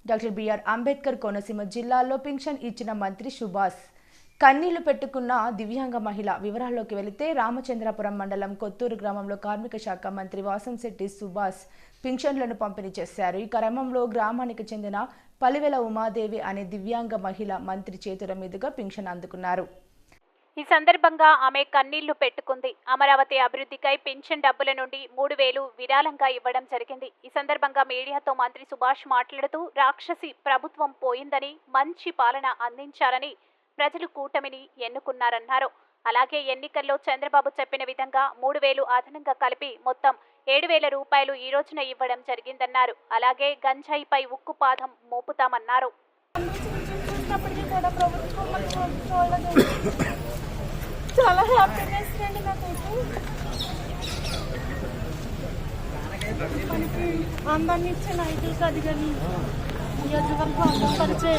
Doctor BR Ambedkar Konaseema జిల్లాలో pension ఇచ్చిన మంత్రి సుభాష్ కన్నీళ్లు పెట్టుకున్న దివ్యాంగ మహిళ వివరాల్లోకి వెళితే రామచంద్రపురం మండలం కొత్తూరు గ్రామంలో కార్మిక శాఖ మంత్రి వాసంశెట్టి సుభాష్ పింఛన్లను పంపిణీ చేశారు. ఈ క్రమంలో గ్రామానికి చెందిన పలివెల ఉమాదేవి అనే దివ్యాంగ మహిళ మంత్రి చేతుల మీదుగా పింఛన్ అందుకున్నారు. ఈ సందర్భంగా ఆమె కన్నీళ్లు పెట్టుకుంది. అమరావతి అభివృద్ధికై పింఛన్ డబ్బుల నుండి 3,000 విరాళంగా ఇవ్వడం జరిగింది. ఈ సందర్భంగా మీడియాతో మంత్రి సుభాష్ మాట్లాడుతూ రాక్షసి ప్రభుత్వం పోయిందని, మంచి పాలన అందించాలని ప్రజలు కూటమిని ఎన్నుకున్నారన్నారు. అలాగే ఎన్నికల్లో చంద్రబాబు చెప్పిన విధంగా 3,000 అదనంగా కలిపి మొత్తం 7,000 రూపాయలు ఈ రోజున ఇవ్వడం జరిగిందన్నారు. అలాగే గంజాయిపై ఉక్కుపాదం మోపుతామన్నారు. చాలా హ్యాపీనెస్ అండి నాకైతే. మనకి అందాన్ని ఇచ్చే నాయకులు కాదు కానీ నియోజకవర్గం అందం పరిచే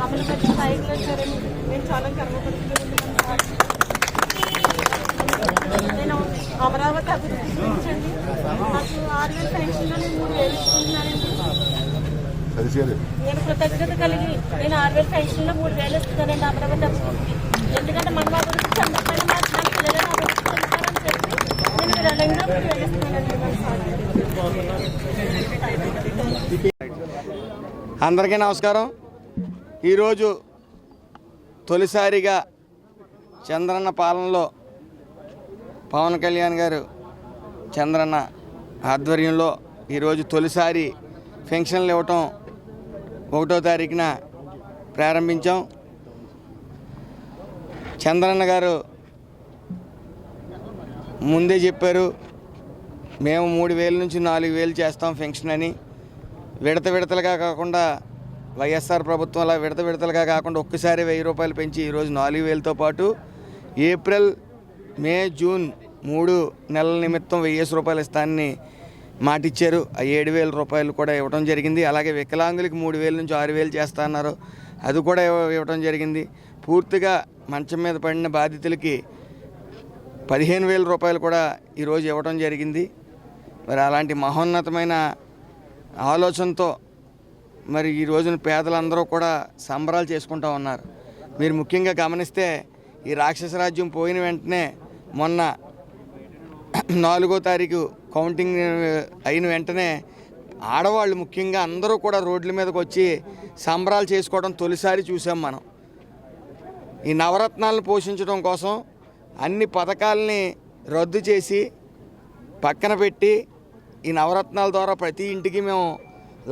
అమలుపరిచే నాయకులు వచ్చారని నేను చాలా గర్వపడుతున్నాను. నేను అమరావతి అభివృద్ధి గురించండి నాకు 6,000 పెన్షన్లో నేను 3,000 ఇస్తున్నానండి. నేను కృతజ్ఞత కలిగి నేను 6,000 పెన్షన్లో 3,000 ఇస్తున్నానండి అమరావతి అభివృద్ధికి. ఎందుకంటే మన అభివృద్ధి చంద్రపైన మా పిల్లలను అభివృద్ధి చెందుతారని చెప్పి నేను విరాళంగా అందరికీ నమస్కారం. ఈరోజు తొలిసారిగా చంద్రన్న పాలనలో పవన్ కళ్యాణ్ గారు చంద్రన్న ఆధ్వర్యంలో ఈరోజు తొలిసారి పెన్షన్లు ఇవ్వటం 1వ తారీఖున ప్రారంభించాం. చంద్రన్న గారు ముందే చెప్పారు, మేము 3,000 నుంచి 4,000 చేస్తాం పెన్షన్ అని. విడతలుగా కాకుండా వైఎస్ఆర్ ప్రభుత్వం అలా విడతలుగా కాకుండా ఒక్కసారి 1,000 రూపాయలు పెంచి ఈరోజు 4,000తో పాటు ఏప్రిల్, మే, జూన్ 3 నెలల నిమిత్తం 1,000 రూపాయలు ఇస్తానని మాటిచ్చారు. ఆ 7,000 రూపాయలు కూడా ఇవ్వడం జరిగింది. అలాగే వికలాంగులకి 3,000 నుంచి 6,000 చేస్తా అన్నారు, అది కూడా ఇవ్వడం జరిగింది. పూర్తిగా మంచం మీద పడిన బాధితులకి 15,000 రూపాయలు కూడా ఈరోజు ఇవ్వడం జరిగింది. మరి అలాంటి మహోన్నతమైన ఆలోచనతో మరి ఈ రోజున పేదలందరూ కూడా సంబరాలు చేసుకుంటూ ఉన్నారు. మీరు ముఖ్యంగా గమనిస్తే ఈ రాక్షస రాజ్యం పోయిన వెంటనే మొన్న 4వ తారీఖు కౌంటింగ్ అయిన వెంటనే ఆడవాళ్ళు ముఖ్యంగా అందరూ కూడా రోడ్ల మీదకి వచ్చి సంబరాలు చేసుకోవడం తొలిసారి చూసాం మనం. ఈ నవరత్నాలను పోషించడం కోసం అన్ని పథకాలని రద్దు చేసి పక్కన పెట్టి ఈ నవరత్నాల ద్వారా ప్రతి ఇంటికి మేము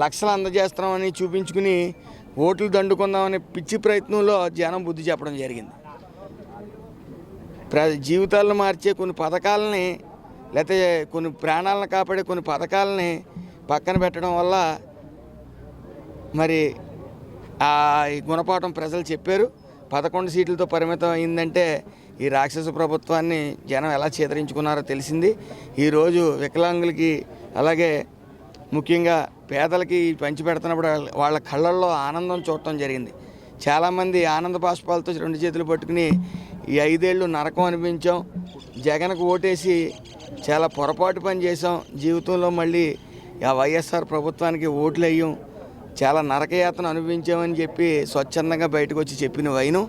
లక్షలు అందజేస్తున్నామని చూపించుకుని ఓట్లు దండుకుందామనే పిచ్చి ప్రయత్నంలో జనం బుద్ధి చెప్పడం జరిగింది. జీవితాలను మార్చే కొన్ని పథకాలని లేకపోతే కొన్ని ప్రాణాలను కాపాడే కొన్ని పథకాలని పక్కన పెట్టడం వల్ల మరి ఈ గుణపాఠం ప్రజలు చెప్పారు. 11 సీట్లతో పరిమితం అయిందంటే ఈ రాక్షస ప్రభుత్వాన్ని జనం ఎలా చేదరించుకున్నారో తెలిసింది. ఈరోజు వికలాంగులకి అలాగే ముఖ్యంగా పేదలకి పంచిపెడుతున్నప్పుడు వాళ్ళ కళ్ళల్లో ఆనందం చూడటం జరిగింది. చాలామంది ఆనంద బాష్పాలతో 2 చేతులు పట్టుకుని ఈ 5 ఏళ్ళు నరకం అనిపించాం, జగన్కు ఓటేసి చాలా పొరపాటు పని చేసాం, జీవితంలో మళ్ళీ ఆ వైఎస్ఆర్ ప్రభుత్వానికి ఓట్లు వేయం, చాలా నరకయాతన అనుభవించామని చెప్పి స్వచ్ఛందంగా బయటకు వచ్చి చెప్పిన వైను.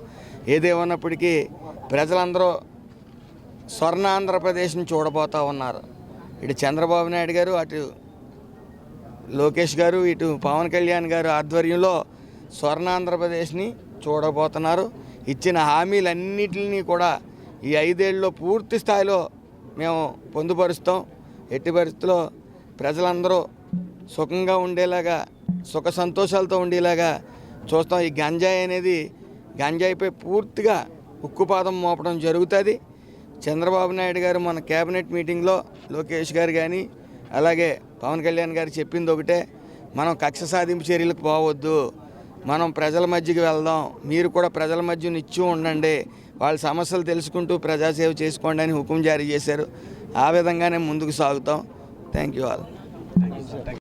ఏదేమన్నప్పటికీ ప్రజలందరూ స్వర్ణ ఆంధ్రప్రదేశ్ని చూడబోతూ ఉన్నారు. ఇటు చంద్రబాబు నాయుడు గారు, అటు లోకేష్ గారు, ఇటు పవన్ కళ్యాణ్ గారు ఆధ్వర్యంలో స్వర్ణ ఆంధ్రప్రదేశ్ని చూడబోతున్నారు. ఇచ్చిన హామీలన్నిటిని కూడా ఈ 5 ఏళ్ళలో పూర్తి స్థాయిలో మేము పొందుపరుస్తాం. ఎట్టి పరిస్థితుల్లో ప్రజలందరూ సుఖంగా ఉండేలాగా, సుఖ సంతోషాలతో ఉండేలాగా చూస్తాం. ఈ గంజాయిపై పూర్తిగా ఉక్కుపాదం మోపడం జరుగుతుంది. చంద్రబాబు నాయుడు గారు మన కేబినెట్ మీటింగ్లో లోకేష్ గారు కానీ అలాగే పవన్ కళ్యాణ్ గారు చెప్పింది ఒకటే, మనం కక్ష సాధింపు చర్యలకు పోవద్దు, మనం ప్రజల మధ్యకి వెళ్దాం, మీరు కూడా ప్రజల మధ్య నిత్యం ఉండండి, వాళ్ళ సమస్యలు తెలుసుకుంటూ ప్రజాసేవ చేసుకోండి అని హుకుం జారీ చేశారు. ఆ విధంగానే ముందుకు సాగుతాం. Thank you all.